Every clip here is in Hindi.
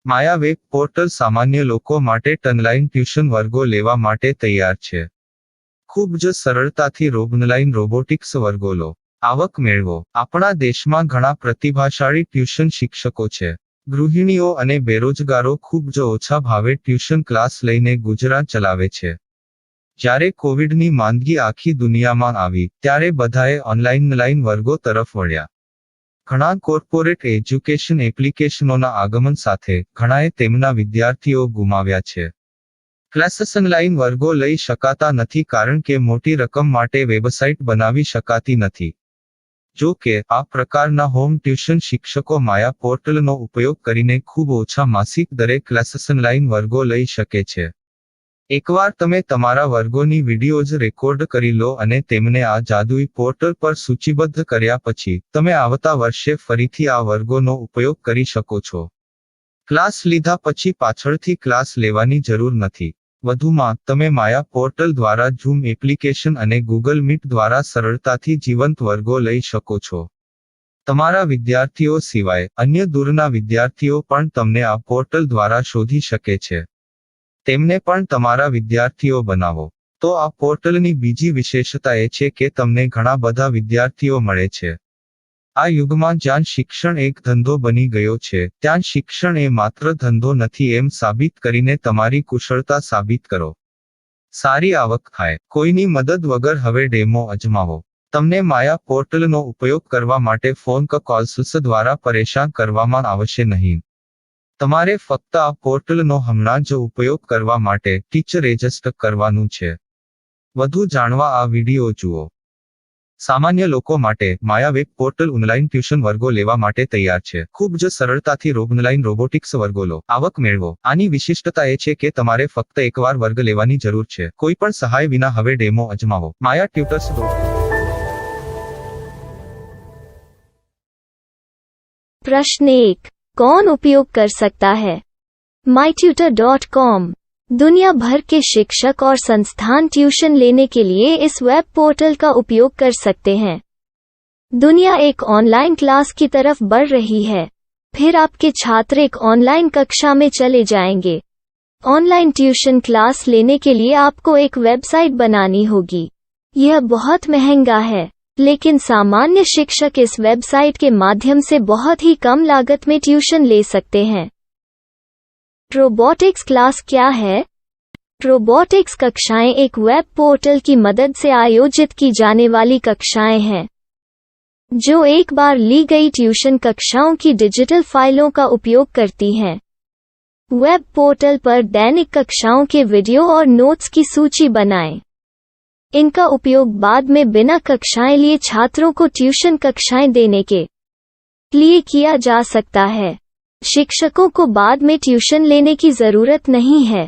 માયા વેબ પોર્ટલ સામાન્ય લોકો માટે ઓનલાઈન ટ્યુશન વર્ગો લેવા માટે તૈયાર છે. ખૂબ જ સરળતાથી ઓનલાઈન રોબોટિક્સ વર્ગો લો, આવક મેળવો. આપણા દેશમાં ઘણા પ્રતિભાશાળી ટ્યુશન શિક્ષકો છે. ગૃહિણીઓ અને બેરોજગારો ખૂબ જ ઓછા ભાવે ટ્યુશન ક્લાસ લઈને ગુજરાન ચલાવે છે. જ્યારે કોવિડની માંદગી આખી દુનિયામાં આવી ત્યારે બધાએ ઓનલાઈન વર્ગો તરફ વળ્યા. ઘણા કોર્પોરેટ એજ્યુકેશન એપ્લિકેશનોના આગમન સાથે ઘણાએ તેમના વિદ્યાર્થીઓ ગુમાવ્યા છે. ક્લાસીસ ઓનલાઈન વર્ગો લઈ શકાતા નથી કારણ કે મોટી રકમ માટે વેબસાઇટ બનાવી શકાતી નથી. જો કે આ પ્રકારના હોમ ટ્યુશન શિક્ષકો માયા પોર્ટલનો ઉપયોગ કરીને ખૂબ ઓછા માસિક દરે ક્લાસીસ ઓનલાઈન વર્ગો લઈ શકે છે. એકવાર તમે તમારા વર્ગોની વિડીયોઝ રેકોર્ડ કરી લો અને તેમને આ જાદુઈ પોર્ટલ પર સૂચિબદ્ધ કર્યા પછી તમે આવતા વર્ષે ફરીથી આ વર્ગોનો ઉપયોગ કરી શકો છો. ક્લાસ લીધા પછી પાછળથી ક્લાસ લેવાની જરૂર નથી. વધુમાં તમે માયા પોર્ટલ દ્વારા ઝૂમ એપ્લિકેશન અને ગૂગલ મીટ દ્વારા સરળતાથી જીવંત વર્ગો લઈ શકો છો. તમારા વિદ્યાર્થીઓ સિવાય અન્ય દૂરના વિદ્યાર્થીઓ પણ તમને આ પોર્ટલ દ્વારા શોધી શકે છે. તેમને પણ તમારા વિદ્યાર્થીઓ બનાવો. તો આ પોર્ટલની બીજી વિશેષતા એ છે કે તમને ઘણા બધા વિદ્યાર્થીઓ મળે છે. આ યુગમાં જ્યાં શિક્ષણ એક ધંધો બની ગયો છે ત્યાં શિક્ષણ એ માત્ર ધંધો નથી એમ સાબિત કરીને તમારી કુશળતા સાબિત કરો. સારી આવક થાય. કોઈની મદદ વગર હવે ડેમો અજમાવો. તમને માયા પોર્ટલનો ઉપયોગ કરવા માટે ફોન કોલ્સ દ્વારા પરેશાન કરવામાં આવશે નહીં. તમારે ફક્ત આ પોર્ટલનો હમણાં જ ઉપયોગ કરવા માટે ટીચર રજિસ્ટર કરવાનું છે. વધુ જાણવા આ વિડિયો જુઓ. સામાન્ય લોકો માટે માયા વેબ પોર્ટલ ઓનલાઈન ટ્યુશન વર્ગો લેવા માટે તૈયાર છે. ખૂબ જ સરળતાથી ઓનલાઈન રોબોટિક્સ વર્ગો લો, આવક મેળવો. આની વિશિષ્ટતા એ છે કે તમારે ફક્ત એકવાર વર્ગ લેવાની જરૂર છે. કોઈ પણ સહાય વિના હવે ડેમો અજમાવો. માયા ટ્યુટર્સ. प्रश्न 1. कौन उपयोग कर सकता है? mytutor.com दुनिया भर के शिक्षक और संस्थान ट्यूशन लेने के लिए इस वेब पोर्टल का उपयोग कर सकते हैं. दुनिया एक ऑनलाइन क्लास की तरफ बढ़ रही है. फिर आपके छात्र एक ऑनलाइन कक्षा में चले जाएंगे. ऑनलाइन ट्यूशन क्लास लेने के लिए आपको एक वेबसाइट बनानी होगी. यह बहुत महंगा है, लेकिन सामान्य शिक्षक इस वेबसाइट के माध्यम से बहुत ही कम लागत में ट्यूशन ले सकते हैं. रोबोटिक्स क्लास क्या है? रोबोटिक्स कक्षाएं एक वेब पोर्टल की मदद से आयोजित की जाने वाली कक्षाएं हैं, जो एक बार ली गई ट्यूशन कक्षाओं की डिजिटल फाइलों का उपयोग करती हैं. वेब पोर्टल पर दैनिक कक्षाओं के वीडियो और नोट्स की सूची बनाएं. इनका उपयोग बाद में बिना कक्षाएं लिए छात्रों को ट्यूशन कक्षाएं देने के लिए किया जा सकता है. शिक्षकों को बाद में ट्यूशन लेने की जरूरत नहीं है.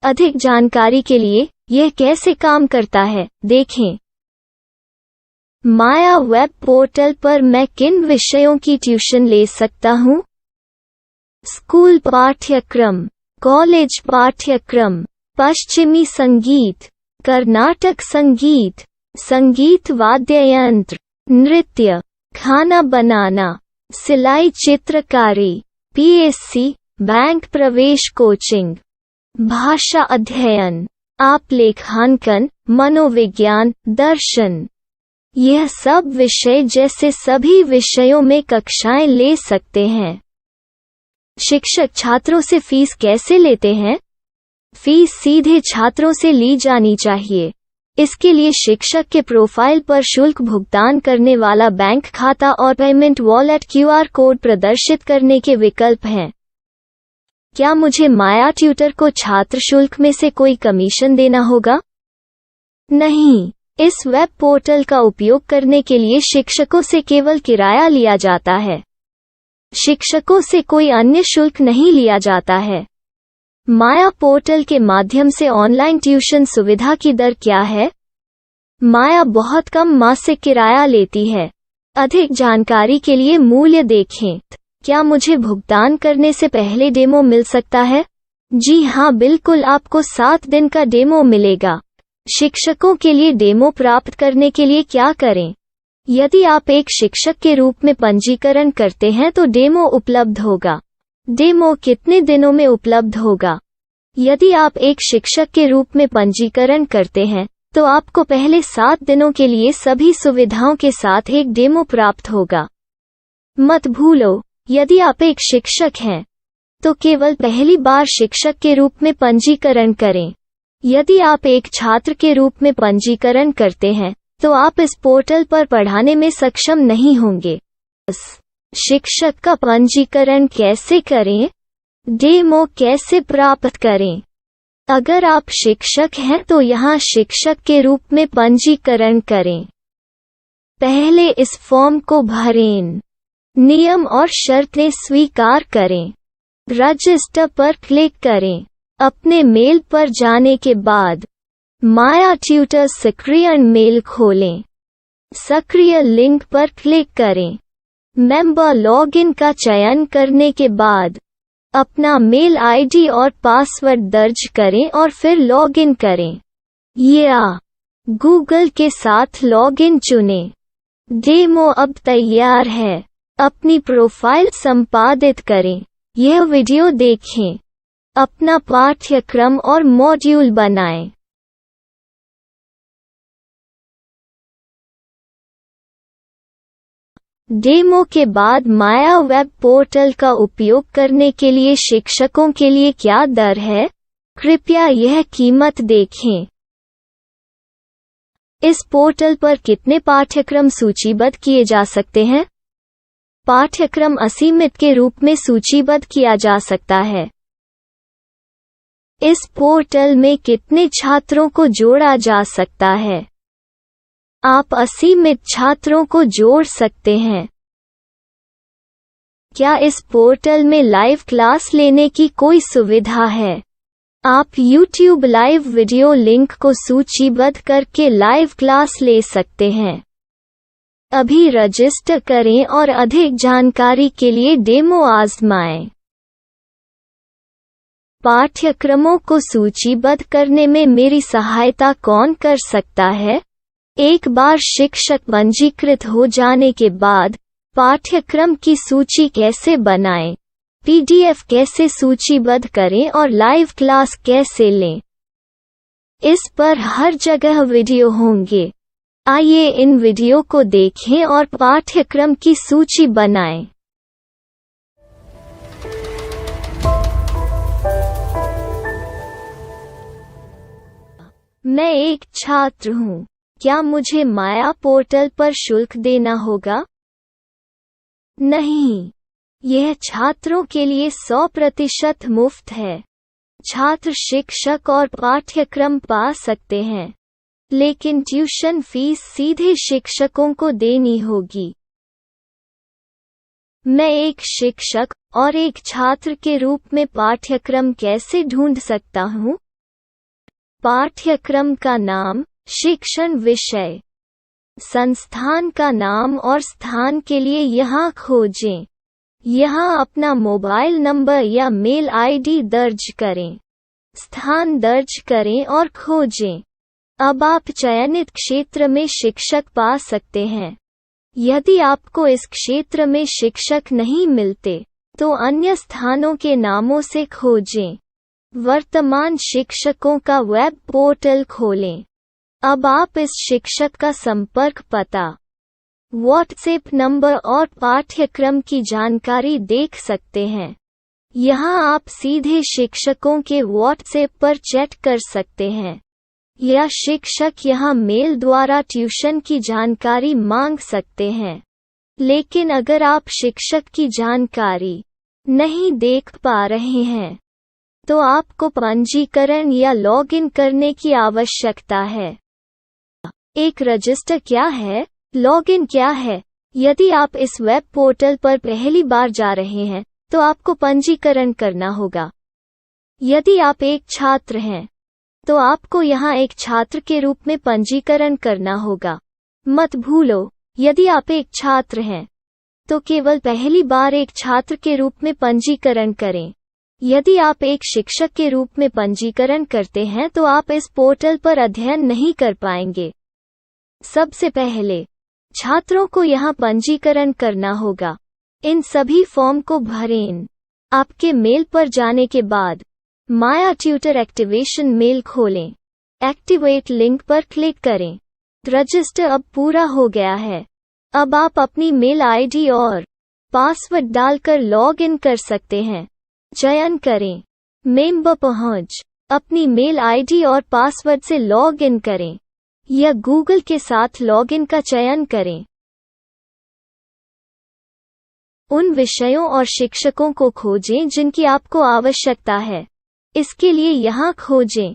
अधिक जानकारी के लिए यह कैसे काम करता है देखें. माया वेब पोर्टल पर मैं किन विषयों की ट्यूशन ले सकता हूँ? स्कूल पाठ्यक्रम, कॉलेज पाठ्यक्रम, पश्चिमी संगीत, कर्नाटक संगीत, संगीत वाद्य यंत्र, नृत्य, खाना बनाना, सिलाई चित्रकारी, पीएससी, बैंक प्रवेश कोचिंग, भाषा अध्ययन, आलेखांकन, मनोविज्ञान, दर्शन. यह सब विषय जैसे सभी विषयों में कक्षाएं ले सकते हैं. शिक्षक छात्रों से फीस कैसे लेते हैं? फीस सीधे छात्रों से ली जानी चाहिए. इसके लिए शिक्षक के प्रोफाइल पर शुल्क भुगतान करने वाला बैंक खाता और पेमेंट वॉलेट क्यूआर कोड प्रदर्शित करने के विकल्प हैं. क्या मुझे माया ट्यूटर को छात्र शुल्क में से कोई कमीशन देना होगा? नहीं. इस वेब पोर्टल का उपयोग करने के लिए शिक्षकों से केवल किराया लिया जाता है. शिक्षकों से कोई अन्य शुल्क नहीं लिया जाता है. माया पोर्टल के माध्यम से ऑनलाइन ट्यूशन सुविधा की दर क्या है? माया बहुत कम मासिक किराया लेती है. अधिक जानकारी के लिए मूल्य देखें. क्या मुझे भुगतान करने से पहले डेमो मिल सकता है? जी हाँ, बिल्कुल. आपको 7 दिन का डेमो मिलेगा. शिक्षकों के लिए डेमो प्राप्त करने के लिए क्या करें? यदि आप एक शिक्षक के रूप में पंजीकरण करते हैं तो डेमो उपलब्ध होगा. डेमो कितने दिनों में उपलब्ध होगा? यदि आप एक शिक्षक के रूप में पंजीकरण करते हैं, तो आपको पहले 7 दिनों के लिए सभी सुविधाओं के साथ एक डेमो प्राप्त होगा। मत भूलो, यदि आप एक शिक्षक हैं, तो केवल पहली बार शिक्षक के रूप में पंजीकरण करें। यदि आप एक छात्र के रूप में पंजीकरण करते हैं, तो आप इस पोर्टल पर पढ़ाने में सक्षम नहीं होंगे। शिक्षक का पंजीकरण कैसे करें? डेमो कैसे प्राप्त करें? अगर आप शिक्षक हैं तो यहाँ शिक्षक के रूप में पंजीकरण करें। पहले इस फॉर्म को भरें। नियम और शर्तें स्वीकार करें। रजिस्टर पर क्लिक करें। अपने मेल पर जाने के बाद माया ट्यूटर सक्रिय मेल खोलें। सक्रिय लिंक पर क्लिक करें। मेंबर लॉगिन का चयन करने के बाद अपना मेल आईडी और पासवर्ड दर्ज करें और फिर लॉगिन करें या गूगल के साथ लॉगिन चुनें। डेमो अब तैयार है। अपनी प्रोफाइल संपादित करें। यह वीडियो देखें। अपना पाठ्यक्रम और मॉड्यूल बनाएं। डेमो के बाद माया वेब पोर्टल का उपयोग करने के लिए शिक्षकों के लिए क्या दर है? कृपया यह कीमत देखें। इस पोर्टल पर कितने पाठ्यक्रम सूचीबद्ध किए जा सकते हैं? पाठ्यक्रम असीमित के रूप में सूचीबद्ध किया जा सकता है। इस पोर्टल में कितने छात्रों को जोड़ा जा सकता है? आप असीमित छात्रों को जोड़ सकते हैं। क्या इस पोर्टल में लाइव क्लास लेने की कोई सुविधा है? आप YouTube लाइव वीडियो लिंक को सूचीबद्ध करके लाइव क्लास ले सकते हैं। अभी रजिस्टर करें और अधिक जानकारी के लिए डेमो आजमाएं। पाठ्यक्रमों को सूचीबद्ध करने में मेरी सहायता कौन कर सकता है? एक बार शिक्षक पंजीकृत हो जाने के बाद पाठ्यक्रम की सूची कैसे बनाएं, PDF कैसे सूचीबद्ध करें और लाइव क्लास कैसे लें, इस पर हर जगह वीडियो होंगे। आइए इन वीडियो को देखें और पाठ्यक्रम की सूची बनाएं। मैं एक छात्र हूँ। क्या मुझे माया पोर्टल पर शुल्क देना होगा? नहीं, यह छात्रों के लिए 100% मुफ्त है। छात्र शिक्षक और पाठ्यक्रम पा सकते हैं, लेकिन ट्यूशन फीस सीधे शिक्षकों को देनी होगी। मैं एक शिक्षक और एक छात्र के रूप में पाठ्यक्रम कैसे ढूंढ सकता हूँ? पाठ्यक्रम का नाम, शिक्षण विषय, संस्थान का नाम और स्थान के लिए यहाँ खोजें। यहाँ अपना मोबाइल नंबर या मेल आईडी दर्ज करें। स्थान दर्ज करें और खोजें। अब आप चयनित क्षेत्र में शिक्षक पा सकते हैं। यदि आपको इस क्षेत्र में शिक्षक नहीं मिलते, तो अन्य स्थानों के नामों से खोजें। वर्तमान शिक्षकों का वेब पोर्टल खोलें। अब आप इस शिक्षक का संपर्क पता, व्हाट्सएप नंबर और पाठ्यक्रम की जानकारी देख सकते हैं। यहाँ आप सीधे शिक्षकों के व्हाट्सएप पर चैट कर सकते हैं, या शिक्षक यहाँ मेल द्वारा ट्यूशन की जानकारी मांग सकते हैं। लेकिन अगर आप शिक्षक की जानकारी नहीं देख पा रहे हैं, तो आपको पंजीकरण या लॉगिन करने की आवश्यकता है। एक रजिस्टर क्या है? लॉगिन क्या है? यदि आप इस वेब पोर्टल पर पहली बार जा रहे हैं, तो आपको पंजीकरण करना होगा। यदि आप एक छात्र हैं, तो आपको यहाँ एक छात्र के रूप में पंजीकरण करना होगा। मत भूलो, यदि आप एक छात्र हैं, तो केवल पहली बार एक छात्र के रूप में पंजीकरण करें। यदि आप एक शिक्षक के रूप में पंजीकरण करते हैं तो आप इस पोर्टल पर अध्ययन नहीं कर पाएंगे। सबसे पहले छात्रों को यहाँ पंजीकरण करना होगा। इन सभी फॉर्म को भरें। आपके मेल पर जाने के बाद माया ट्यूटर एक्टिवेशन मेल खोलें। एक्टिवेट लिंक पर क्लिक करें। रजिस्टर अब पूरा हो गया है। अब आप अपनी मेल आईडी और पासवर्ड डालकर लॉग इन कर सकते हैं। चयन करें मेंबर पहुंच। अपनी मेल आईडी और पासवर्ड से लॉग इन करें या गूगल के साथ लॉग इन का चयन करें। उन विषयों और शिक्षकों को खोजें जिनकी आपको आवश्यकता है। इसके लिए यहाँ खोजें।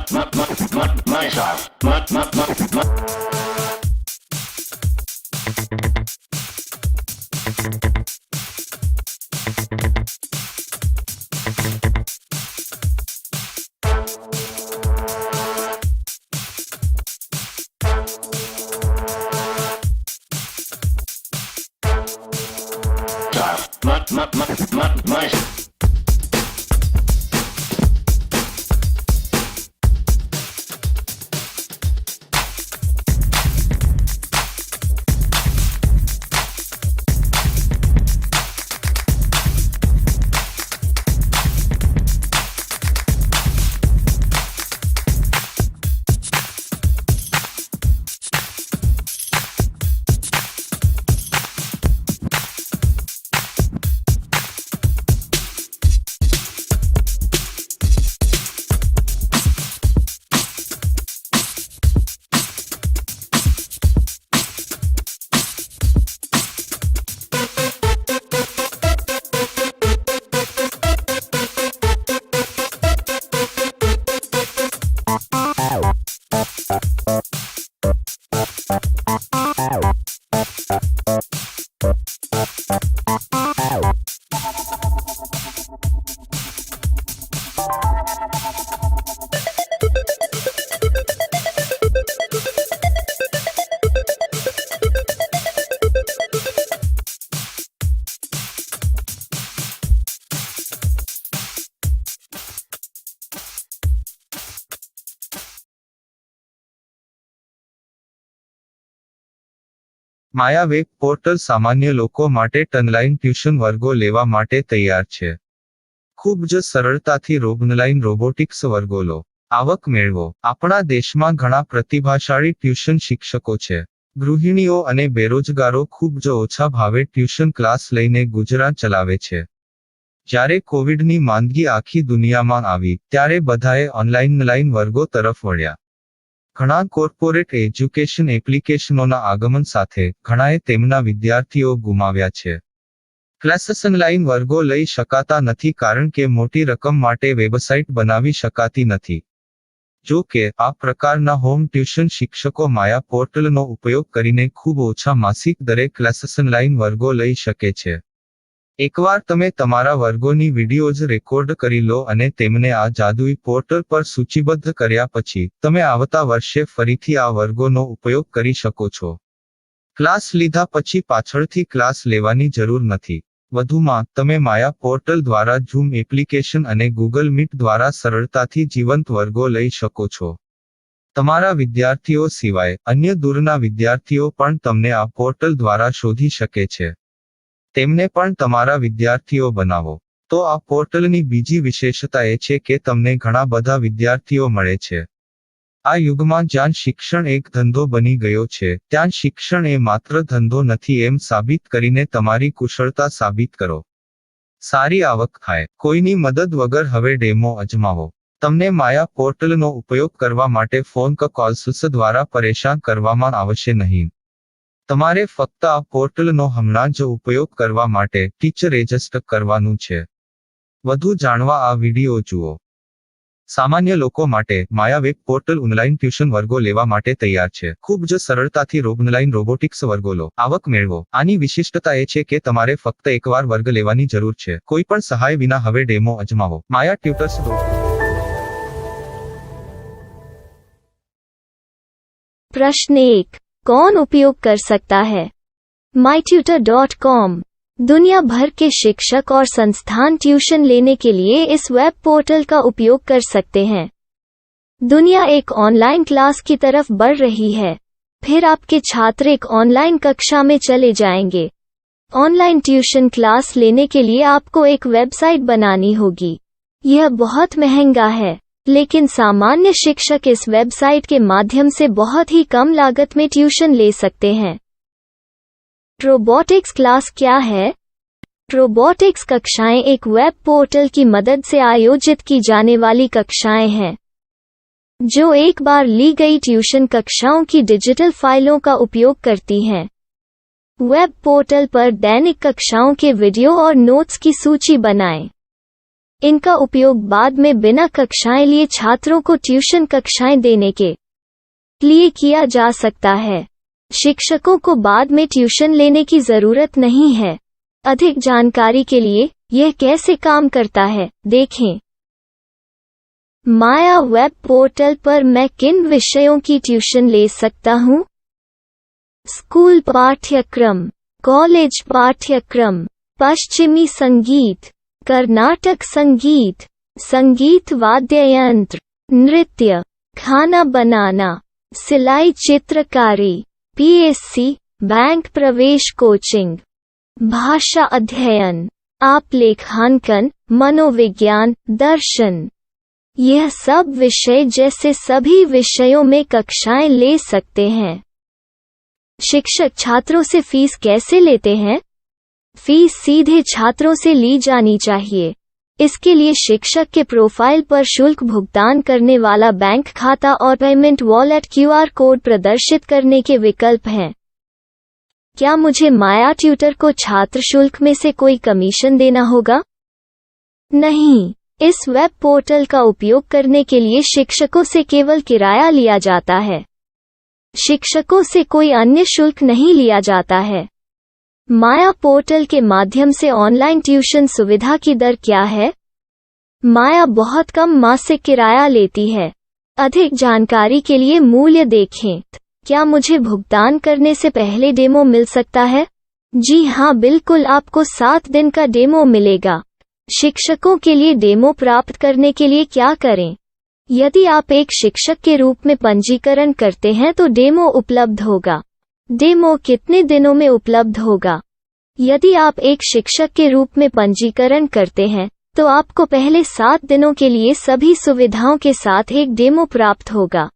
My style. My Maya web portal સામાન્ય લોકો માટે ઓનલાઈન ટ્યુશન વર્ગો લેવા માટે તૈયાર છે. ખૂબ જ સરળતાથી ઓનલાઈન રોબોટિક્સ વર્ગો લો. આવક મેળવો. આપણા દેશમાં ઘણા પ્રતિભાશાળી ટ્યુશન શિક્ષકો છે. ગૃહિણીઓ અને બેરોજગારો ખૂબ જ ઓછા ભાવે ટ્યુશન ક્લાસ લઈને ગુજરાન ચલાવે છે. જ્યારે કોવિડની માંદગી આખી દુનિયામાં આવી ત્યારે બધાએ ઓનલાઈન વર્ગો તરફ વળ્યા. ઘણા કોર્પોરેટ એજ્યુકેશન એપ્લિકેશનોના આગમન સાથે ઘણાએ તેમના વિદ્યાર્થીઓ ગુમાવ્યા છે. ક્લાસીસ ઓનલાઈન વર્ગો લઈ શકાતા નથી કારણ કે મોટી રકમ માટે વેબસાઇટ બનાવી શકાતી નથી. જો કે આ પ્રકારના હોમ ટ્યુશન શિક્ષકો માયા પોર્ટલનો ઉપયોગ કરીને ખૂબ ઓછા માસિક દરે ક્લાસીસ ઓનલાઈન વર્ગો લઈ શકે છે. એકવાર તમે તમારા વર્ગોની વિડીયોઝ રેકોર્ડ કરી લો અને તેમને આ જાદુઈ પોર્ટલ પર સૂચિબદ્ધ કર્યા પછી તમે આવતા વર્ષે ફરીથી આ વર્ગોનો ઉપયોગ કરી શકો છો. ક્લાસ લીધા પછી પાછળથી ક્લાસ લેવાની જરૂર નથી. વધુમાં તમે માયા પોર્ટલ દ્વારા ઝૂમ એપ્લિકેશન અને ગૂગલ મીટ દ્વારા સરળતાથી જીવંત વર્ગો લઈ શકો છો. તમારા વિદ્યાર્થીઓ સિવાય અન્ય દૂરના વિદ્યાર્થીઓ પણ તમને આ પોર્ટલ દ્વારા શોધી શકે છે. તેમને પણ તમારા વિદ્યાર્થીઓ બનાવો. તો આ પોર્ટલની બીજી વિશેષતા એ છે કે તમને ઘણા બધા વિદ્યાર્થીઓ મળે છે. આ યુગમાં જ્યાં શિક્ષણ એક ધંધો બની ગયો છે ત્યાં શિક્ષણ એ માત્ર ધંધો નથી એમ સાબિત કરીને તમારી કુશળતા સાબિત કરો. સારી આવક થાય. કોઈની મદદ વગર હવે ડેમો અજમાવો. તમને માયા પોર્ટલનો ઉપયોગ કરવા માટે ફોન કોલ્સ દ્વારા પરેશાન કરવામાં આવશે નહીં. તમારે ફક્ત આ પોર્ટલનો હમણાં જ ઉપયોગ કરવા માટે ટીચર રજિસ્ટર કરવાનું છે. વધુ જાણવા આ વિડિયો જુઓ. સામાન્ય લોકો માટે માયા વેબ પોર્ટલ ઓનલાઈન ટ્યુશન વર્ગો લેવા માટે તૈયાર છે. ખૂબ જ સરળતાથી ઓનલાઈન રોબોટિક્સ વર્ગો લો. આવક મેળવો. આની વિશિષ્ટતા એ છે કે તમારે ફક્ત એકવાર વર્ગ લેવાની જરૂર છે. કોઈ પણ સહાય વિના હવે ડેમો અજમાવો. માયા ટ્યુટર્સ. प्रश्न 1. कौन उपयोग कर सकता है? mytutor.com दुनिया भर के शिक्षक और संस्थान ट्यूशन लेने के लिए इस वेब पोर्टल का उपयोग कर सकते हैं. दुनिया एक ऑनलाइन क्लास की तरफ बढ़ रही है. फिर आपके छात्र एक ऑनलाइन कक्षा में चले जाएंगे. ऑनलाइन ट्यूशन क्लास लेने के लिए आपको एक वेबसाइट बनानी होगी. यह बहुत महंगा है, लेकिन सामान्य शिक्षक इस वेबसाइट के माध्यम से बहुत ही कम लागत में ट्यूशन ले सकते हैं. रोबोटिक्स क्लास क्या है? रोबोटिक्स कक्षाएं एक वेब पोर्टल की मदद से आयोजित की जाने वाली कक्षाएं हैं, जो एक बार ली गई ट्यूशन कक्षाओं की डिजिटल फाइलों का उपयोग करती हैं. वेब पोर्टल पर दैनिक कक्षाओं के वीडियो और नोट्स की सूची बनाएं. इनका उपयोग बाद में बिना कक्षाएं लिए छात्रों को ट्यूशन कक्षाएं देने के लिए किया जा सकता है। शिक्षकों को बाद में ट्यूशन लेने की जरूरत नहीं है। अधिक जानकारी के लिए यह कैसे काम करता है, देखें। माया वेब पोर्टल पर मैं किन विषयों की ट्यूशन ले सकता हूँ? स्कूल पाठ्यक्रम, कॉलेज पाठ्यक्रम, पश्चिमी संगीत, कर्नाटक संगीत, संगीत वाद्य यंत्र, नृत्य, खाना बनाना, सिलाई चित्रकारी, पीएससी, बैंक प्रवेश कोचिंग, भाषा अध्ययन, आप लेखांकन, मनोविज्ञान, दर्शन। यह सब विषय जैसे सभी विषयों में कक्षाएं ले सकते हैं। शिक्षक छात्रों से फीस कैसे लेते हैं? फीस सीधे छात्रों से ली जानी चाहिए। इसके लिए शिक्षक के प्रोफाइल पर शुल्क भुगतान करने वाला बैंक खाता और पेमेंट वॉलेट क्यूआर कोड प्रदर्शित करने के विकल्प हैं। क्या मुझे माया ट्यूटर को छात्र शुल्क में से कोई कमीशन देना होगा? नहीं, इस वेब पोर्टल का उपयोग करने के लिए शिक्षकों से केवल किराया लिया जाता है। शिक्षकों से कोई अन्य शुल्क नहीं लिया जाता है। माया पोर्टल के माध्यम से ऑनलाइन ट्यूशन सुविधा की दर क्या है? माया बहुत कम मासिक किराया लेती है। अधिक जानकारी के लिए मूल्य देखें। क्या मुझे भुगतान करने से पहले डेमो मिल सकता है? जी हाँ, बिल्कुल, आपको 7 दिन का डेमो मिलेगा। शिक्षकों के लिए डेमो प्राप्त करने के लिए क्या करें? यदि आप एक शिक्षक के रूप में पंजीकरण करते हैं तो डेमो उपलब्ध होगा। डेमो कितने दिनों में उपलब्ध होगा? यदि आप एक शिक्षक के रूप में पंजीकरण करते हैं तो आपको पहले 7 दिनों के लिए सभी सुविधाओं के साथ एक डेमो प्राप्त होगा।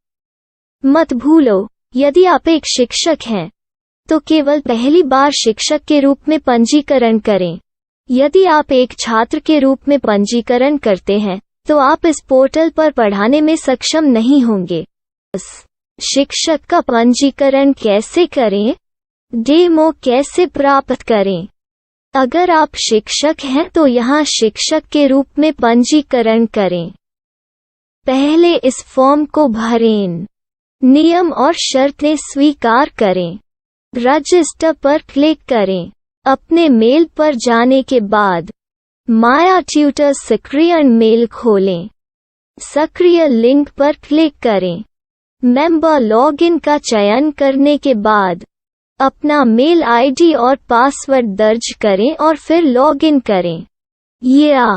मत भूलो, यदि आप एक शिक्षक हैं तो केवल पहली बार शिक्षक के रूप में पंजीकरण करें। यदि आप एक छात्र के रूप में पंजीकरण करते हैं तो आप इस पोर्टल पर पढ़ाने में सक्षम नहीं होंगे। शिक्षक का पंजीकरण कैसे करें? डेमो कैसे प्राप्त करें? अगर आप शिक्षक हैं तो यहाँ शिक्षक के रूप में पंजीकरण करें। पहले इस फॉर्म को भरें। नियम और शर्तें स्वीकार करें। रजिस्टर पर क्लिक करें। अपने मेल पर जाने के बाद माया ट्यूटर सक्रिय मेल खोलें। सक्रिय लिंक पर क्लिक करें। मेंबर लॉगिन का चयन करने के बाद अपना मेल आईडी और पासवर्ड दर्ज करें और फिर लॉगिन करें या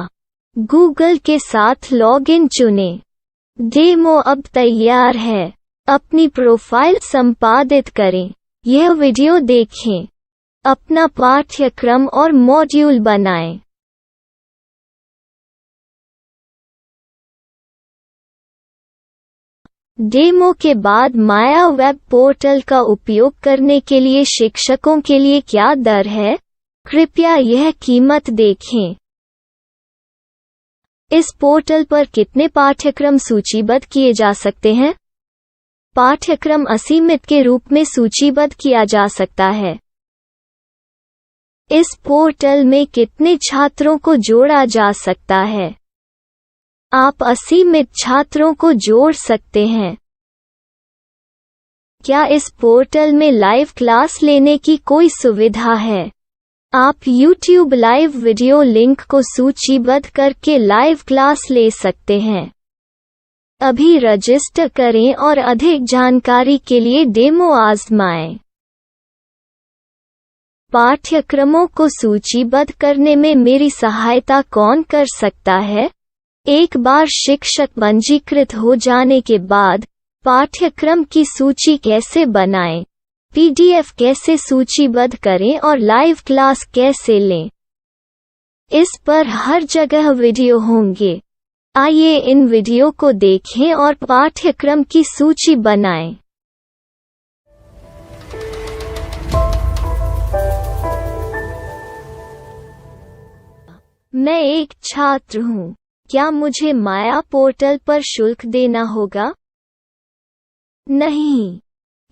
गूगल के साथ लॉगिन चुनें। डेमो अब तैयार है। अपनी प्रोफाइल संपादित करें। यह वीडियो देखें। अपना पाठ्यक्रम और मॉड्यूल बनाएं। डेमो के बाद माया वेब पोर्टल का उपयोग करने के लिए शिक्षकों के लिए क्या दर है? कृपया यह कीमत देखें। इस पोर्टल पर कितने पाठ्यक्रम सूचीबद्ध किए जा सकते हैं? पाठ्यक्रम असीमित के रूप में सूचीबद्ध किया जा सकता है। इस पोर्टल में कितने छात्रों को जोड़ा जा सकता है? आप असीमित छात्रों को जोड़ सकते हैं। क्या इस पोर्टल में लाइव क्लास लेने की कोई सुविधा है? आप YouTube लाइव वीडियो लिंक को सूचीबद्ध करके लाइव क्लास ले सकते हैं। अभी रजिस्टर करें और अधिक जानकारी के लिए डेमो आजमाएं। पाठ्यक्रमों को सूचीबद्ध करने में मेरी सहायता कौन कर सकता है? एक बार शिक्षक पंजीकृत हो जाने के बाद पाठ्यक्रम की सूची कैसे बनाएं, PDF कैसे सूचीबद्ध करें और लाइव क्लास कैसे लें, इस पर हर जगह वीडियो होंगे। आइए इन वीडियो को देखें और पाठ्यक्रम की सूची बनाएं। मैं एक छात्र हूँ। क्या मुझे माया पोर्टल पर शुल्क देना होगा? नहीं,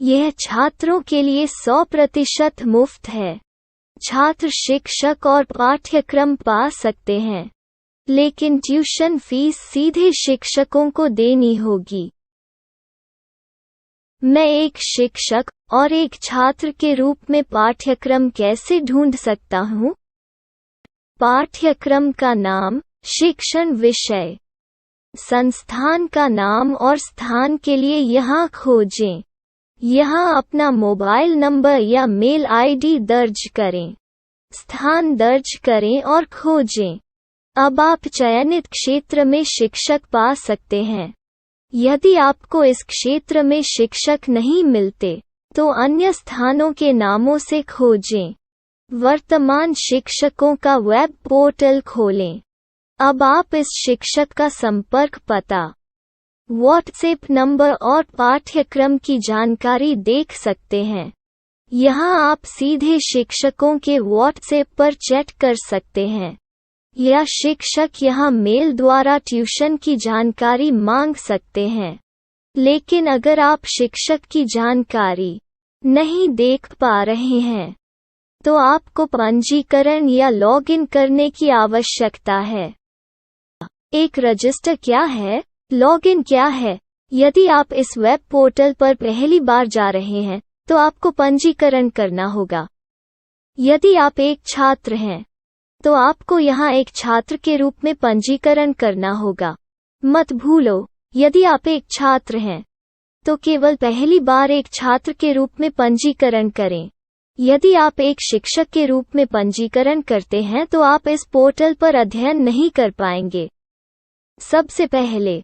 यह छात्रों के लिए 100% मुफ्त है। छात्र शिक्षक और पाठ्यक्रम पा सकते हैं। लेकिन ट्यूशन फीस सीधे शिक्षकों को देनी होगी। मैं एक शिक्षक और एक छात्र के रूप में पाठ्यक्रम कैसे ढूंढ सकता हूँ? पाठ्यक्रम का नाम, शिक्षण विषय, संस्थान का नाम और स्थान के लिए यहाँ खोजें। यहाँ अपना मोबाइल नंबर या मेल आईडी दर्ज करें। स्थान दर्ज करें और खोजें। अब आप चयनित क्षेत्र में शिक्षक पा सकते हैं। यदि आपको इस क्षेत्र में शिक्षक नहीं मिलते, तो अन्य स्थानों के नामों से खोजें। वर्तमान शिक्षकों का वेब पोर्टल खोलें। अब आप इस शिक्षक का संपर्क पता, व्हाट्सएप नंबर और पाठ्यक्रम की जानकारी देख सकते हैं। यहाँ आप सीधे शिक्षकों के व्हाट्सएप पर चैट कर सकते हैं, या शिक्षक यहाँ मेल द्वारा ट्यूशन की जानकारी मांग सकते हैं। लेकिन अगर आप शिक्षक की जानकारी नहीं देख पा रहे हैं, तो आपको पंजीकरण या लॉगिन करने की आवश्यकता है। एक रजिस्टर क्या है? लॉगिन क्या है? यदि आप इस वेब पोर्टल पर पहली बार जा रहे हैं, तो आपको पंजीकरण करना होगा। यदि आप एक छात्र हैं, तो आपको यहाँ एक छात्र के रूप में पंजीकरण करना होगा। मत भूलो, यदि आप एक छात्र हैं, तो केवल पहली बार एक छात्र के रूप में पंजीकरण करें। यदि आप एक शिक्षक के रूप में पंजीकरण करते हैं, तो आप इस पोर्टल पर अध्ययन नहीं कर पाएंगे। सबसे पहले,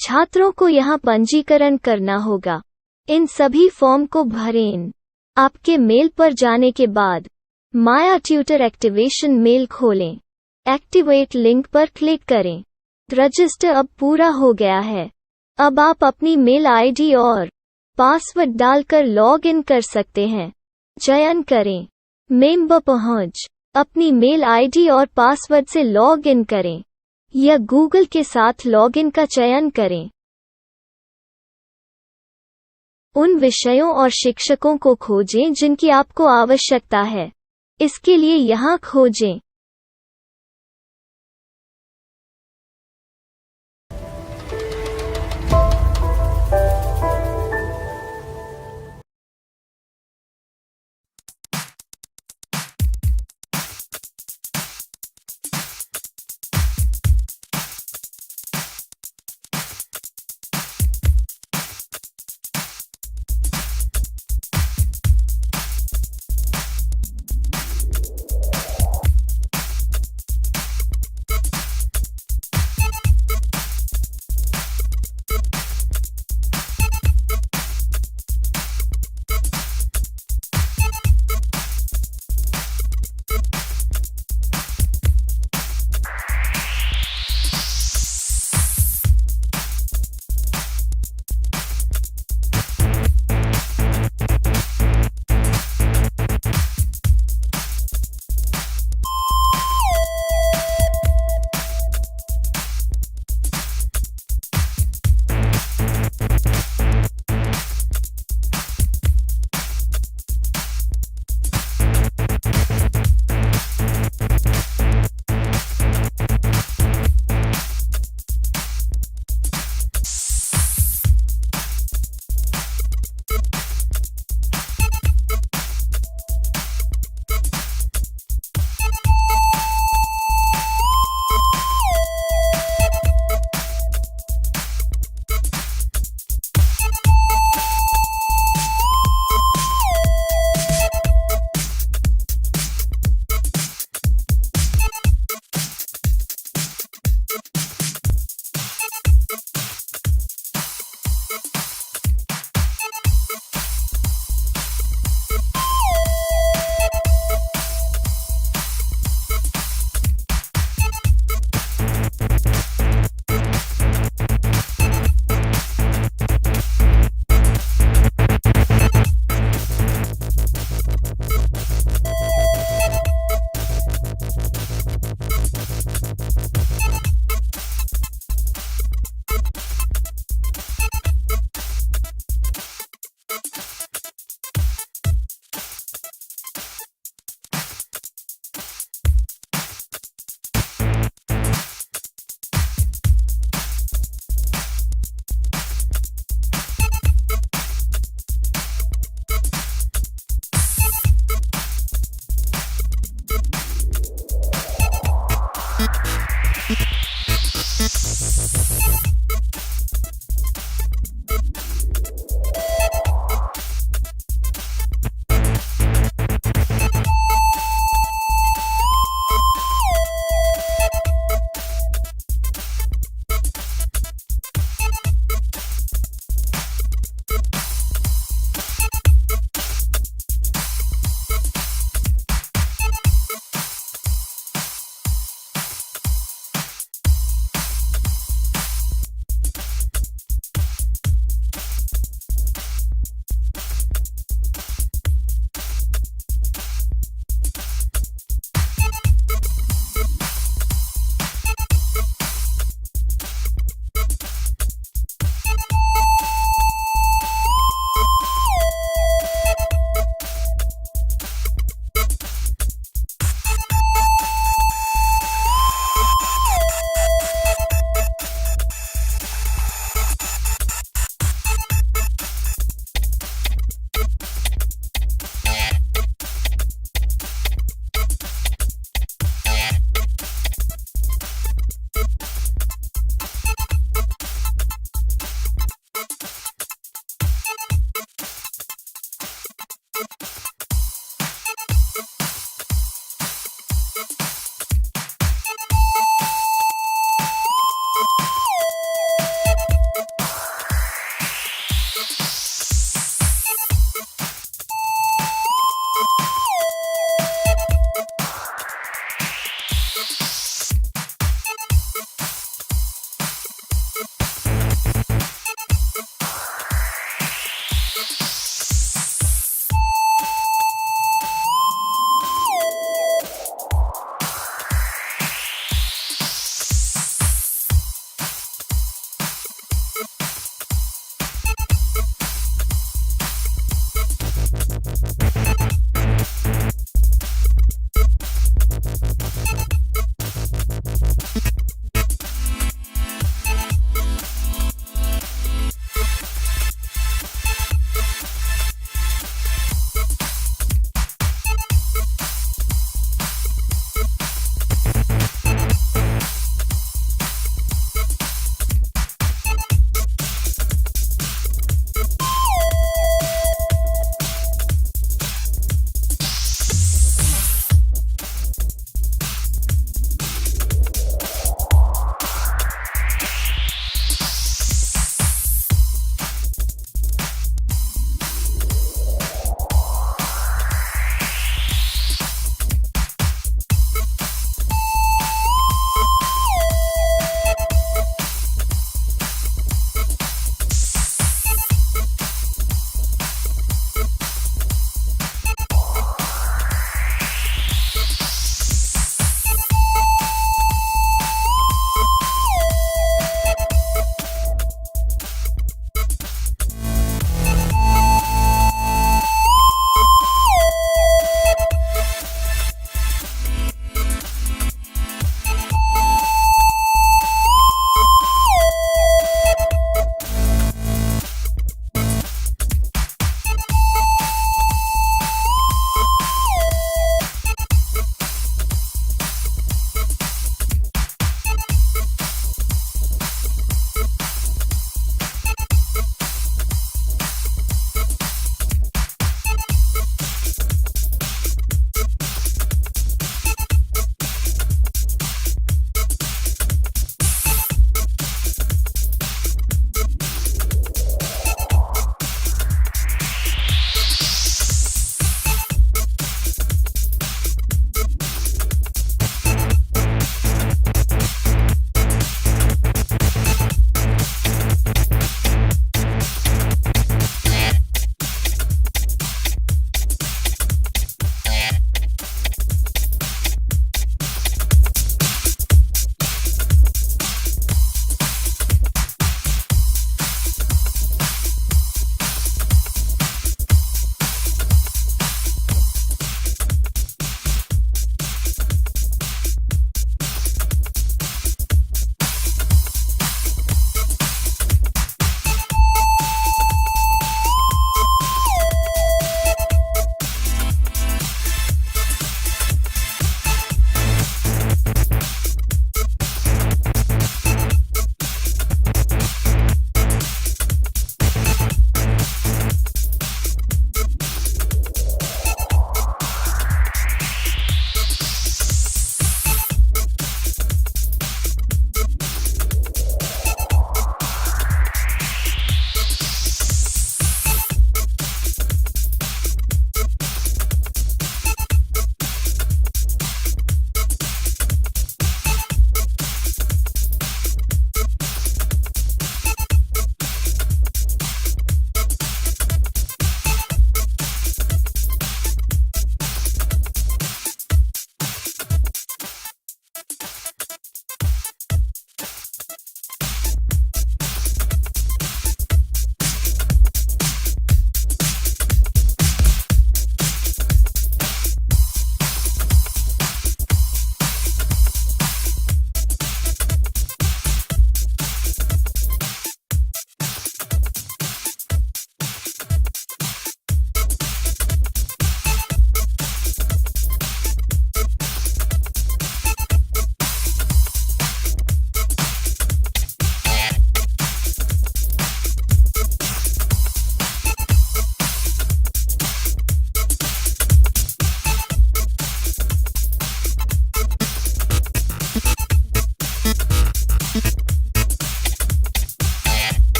छात्रों को यहाँ पंजीकरण करना होगा। इन सभी फॉर्म को भरें। आपके मेल पर जाने के बाद माया ट्यूटर एक्टिवेशन मेल खोलें। एक्टिवेट लिंक पर क्लिक करें। रजिस्टर अब पूरा हो गया है। अब आप अपनी मेल आईडी और पासवर्ड डालकर लॉग इन कर सकते हैं। चयन करें मेंबर पहुंच। अपनी मेल आईडी और पासवर्ड से लॉग इन करें, या गूगल के साथ लॉगिन का चयन करें। उन विषयों और शिक्षकों को खोजें जिनकी आपको आवश्यकता है। इसके लिए यहाँ खोजें।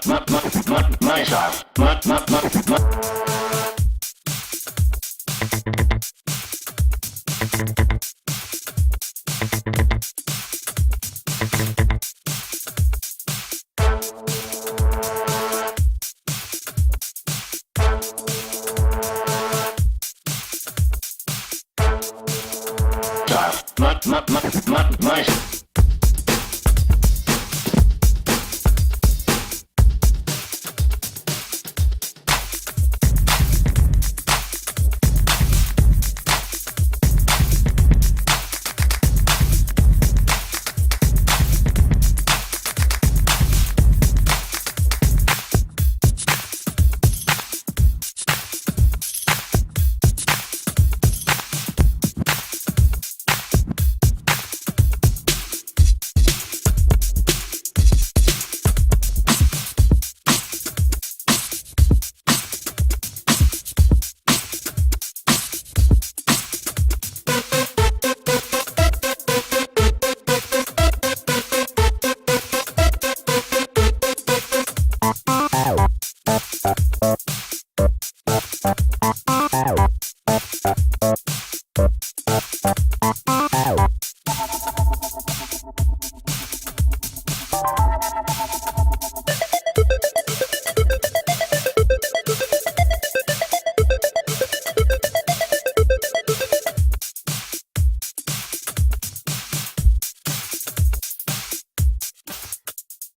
my style. My style.